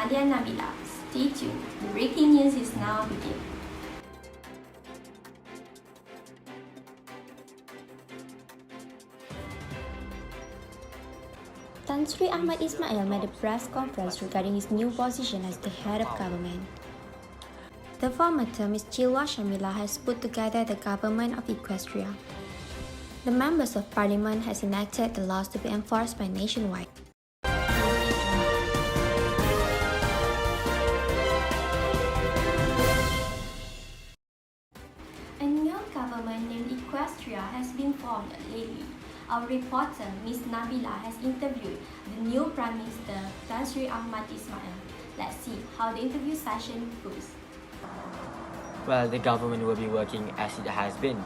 Amalia Nabila. Stay tuned. The breaking news is now beginning. Tan Sri Ahmad Ismail made a press conference regarding his new position as the head of government. The former term is Chilwa Shamila has put together the government of Equastria. The members of parliament has enacted the laws to be enforced by nationwide. A new government named Equastria has been formed lately. Our reporter, Ms. Nabila, has interviewed the new Prime Minister, Tan Sri Ahmad Ismail. Let's see how the interview session goes. Well, the government will be working as it has been.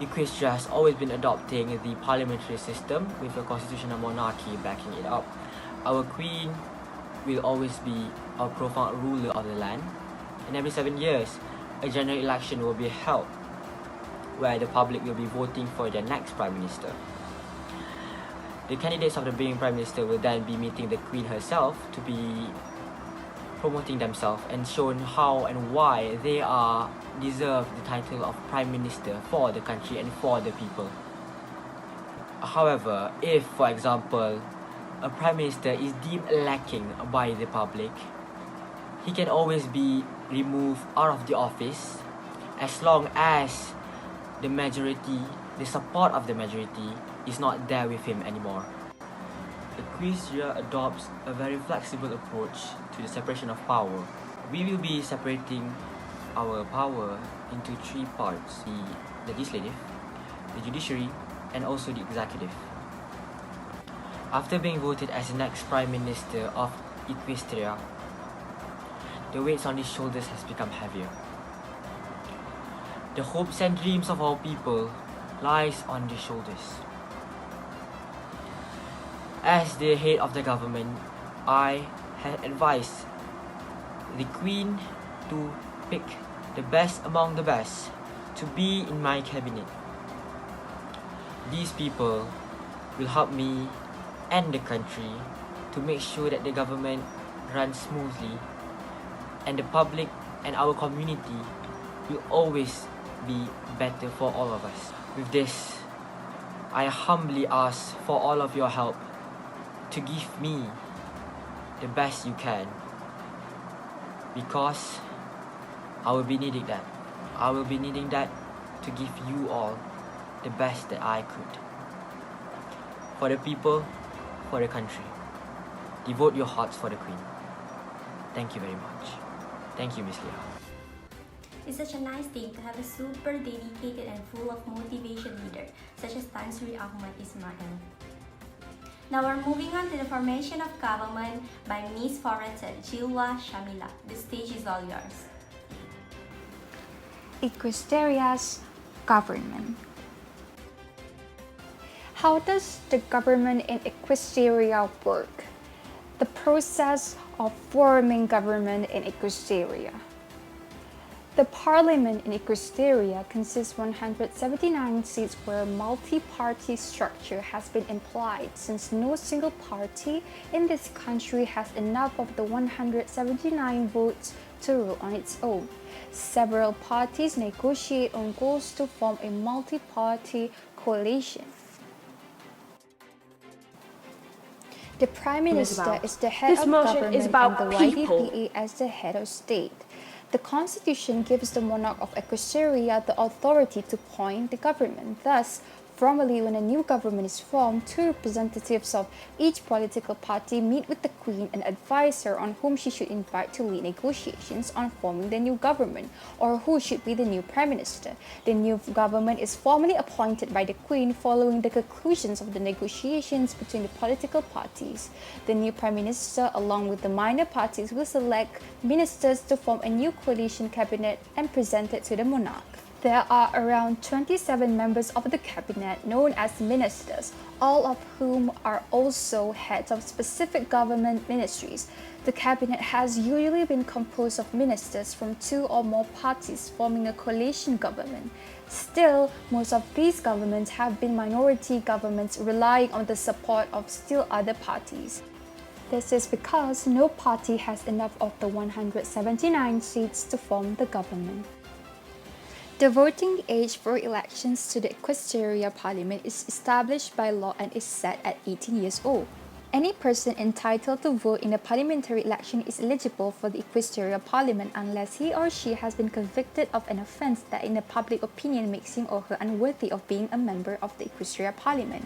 Equastria has always been adopting the parliamentary system with a constitutional monarchy backing it up. Our queen will always be a profound ruler of the land, and every 7 years, a general election will be held where the public will be voting for their next prime minister. The candidates of the being prime minister will then be meeting the queen herself to be promoting themselves and showing how and why they deserve the title of prime minister for the country and for the people. However, if, for example, a prime minister is deemed lacking by the public, he can always be removed out of the office as long as the support of the majority is not there with him anymore. Equastria adopts a very flexible approach to the separation of power. We will be separating our power into 3 parts: the legislative, the judiciary, and also the executive. After being voted as the next Prime Minister of Equastria, the weight on his shoulders has become heavier. The hopes and dreams of our people lies on their shoulders. As the head of the government, I had advised the Queen to pick the best among the best to be in my cabinet. These people will help me and the country to make sure that the government runs smoothly and the public and our community will always be better for all of us. With this, I humbly ask for all of your help to give me the best you can, because I will be needing that. I will be needing that to give you all the best that I could. For the people, for the country. Devote your hearts for the Queen. Thank you very much. Thank you, Miss Leah. It's such a nice thing to have a super dedicated and full of motivation leader such as Tan Sri Ahmad Ismail. Now we're moving on to the formation of government by Ms. Foreigner Chilwa Shamila. The stage is all yours. Equastria's government. How does the government in Equastria work? The process of forming government in Equastria. The parliament in Equastria consists 179 seats where a multi-party structure has been employed since no single party in this country has enough of the 179 votes to rule on its own. Several parties negotiate on goals to form a multi-party coalition. The Prime Minister is the head of government and the YDPA as the head of state. The Constitution gives the monarch of Equastria the authority to appoint the government. Thus, formally, when a new government is formed, 2 representatives of each political party meet with the Queen and advise her on whom she should invite to lead negotiations on forming the new government, or who should be the new Prime Minister. The new government is formally appointed by the Queen following the conclusions of the negotiations between the political parties. The new Prime Minister, along with the minor parties, will select ministers to form a new coalition cabinet and present it to the monarch. There are around 27 members of the cabinet known as ministers, all of whom are also heads of specific government ministries. The cabinet has usually been composed of ministers from 2 or more parties forming a coalition government. Still, most of these governments have been minority governments relying on the support of still other parties. This is because no party has enough of the 179 seats to form the government. The voting age for elections to the Equastria Parliament is established by law and is set at 18 years old. Any person entitled to vote in a parliamentary election is eligible for the Equastria Parliament unless he or she has been convicted of an offence that in the public opinion makes him or her unworthy of being a member of the Equastria Parliament.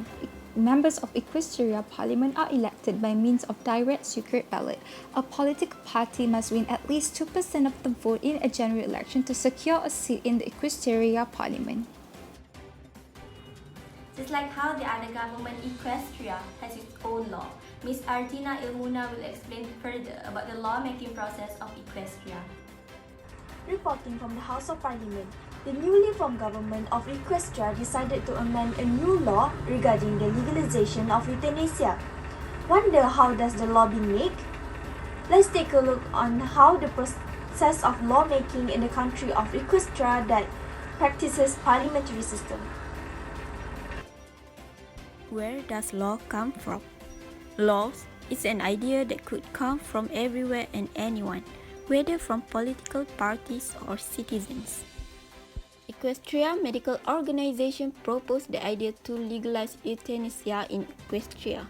Members of Equastria Parliament are elected by means of direct secret ballot. A political party must win at least 2% of the vote in a general election to secure a seat in the Equastria Parliament. Just like how the other government, Equastria, has its own law, Ms. Artina Ilmuna will explain further about the lawmaking process of Equastria. Reporting from the House of Parliament, the newly formed government of Equastria decided to amend a new law regarding the legalization of euthanasia. Wonder how does the law be made? Let's take a look on how the process of lawmaking in the country of Equastria that practices parliamentary system. Where does law come from? Laws is an idea that could come from everywhere and anyone, whether from political parties or citizens. Equastria Medical Organization proposed the idea to legalize euthanasia in Equastria.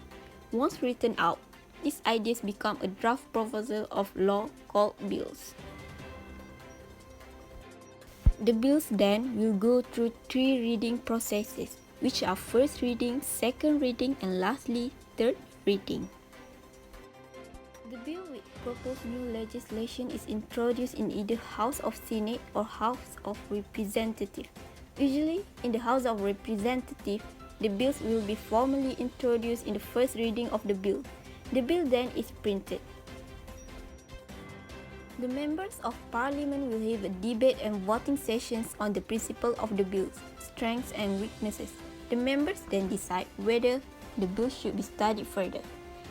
Once written out, these ideas become a draft proposal of law called bills. The bills then will go through 3 reading processes, which are first reading, second reading, and lastly, third reading. The bill with proposed new legislation is introduced in either House of Senate or House of Representatives. Usually, in the House of Representatives, the bills will be formally introduced in the first reading of the bill. The bill then is printed. The members of Parliament will have a debate and voting sessions on the principle of the bills, strengths and weaknesses. The members then decide whether the bill should be studied further.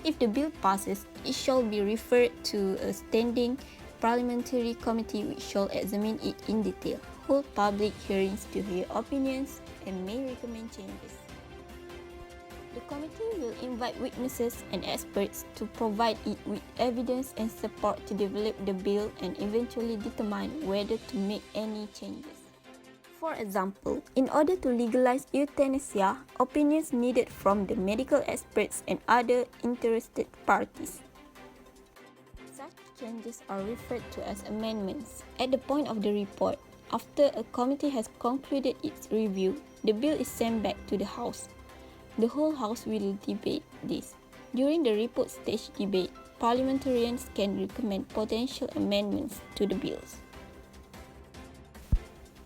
If the bill passes, it shall be referred to a standing parliamentary committee which shall examine it in detail, hold public hearings to hear opinions, and may recommend changes. The committee will invite witnesses and experts to provide it with evidence and support to develop the bill and eventually determine whether to make any changes. For example, in order to legalize euthanasia, opinions needed from the medical experts and other interested parties. Such changes are referred to as amendments. At the point of the report, after a committee has concluded its review, the bill is sent back to the House. The whole House will debate this. During the report stage debate, parliamentarians can recommend potential amendments to the bills.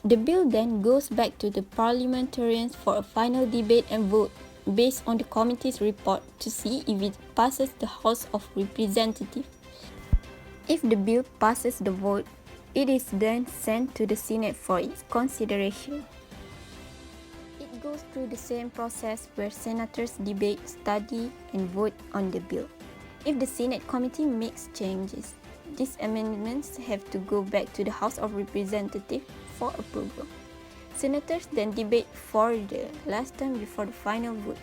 The bill then goes back to the parliamentarians for a final debate and vote based on the committee's report to see if it passes the House of Representatives. If the bill passes the vote, it is then sent to the Senate for its consideration. It goes through the same process where senators debate, study, and vote on the bill. If the Senate committee makes changes, these amendments have to go back to the House of Representatives for approval. Senators then debate for the last time before the final vote.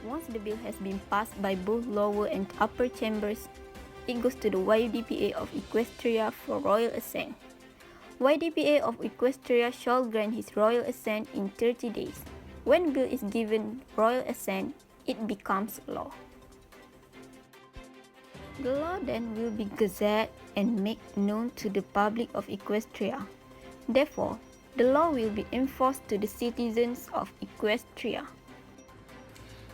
Once the bill has been passed by both lower and upper chambers, it goes to the YDPA of Equastria for royal assent. YDPA of Equastria shall grant his royal assent in 30 days. When bill is given royal assent, it becomes law. The law then will be gazetted and made known to the public of Equastria. Therefore, the law will be enforced to the citizens of Equastria.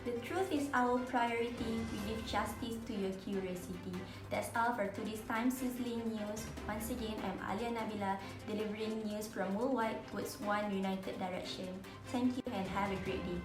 The truth is our priority. We give justice to your curiosity. That's all for today's time-sizzling news. Once again, I'm Alia Nabila, delivering news from worldwide towards one united direction. Thank you and have a great day.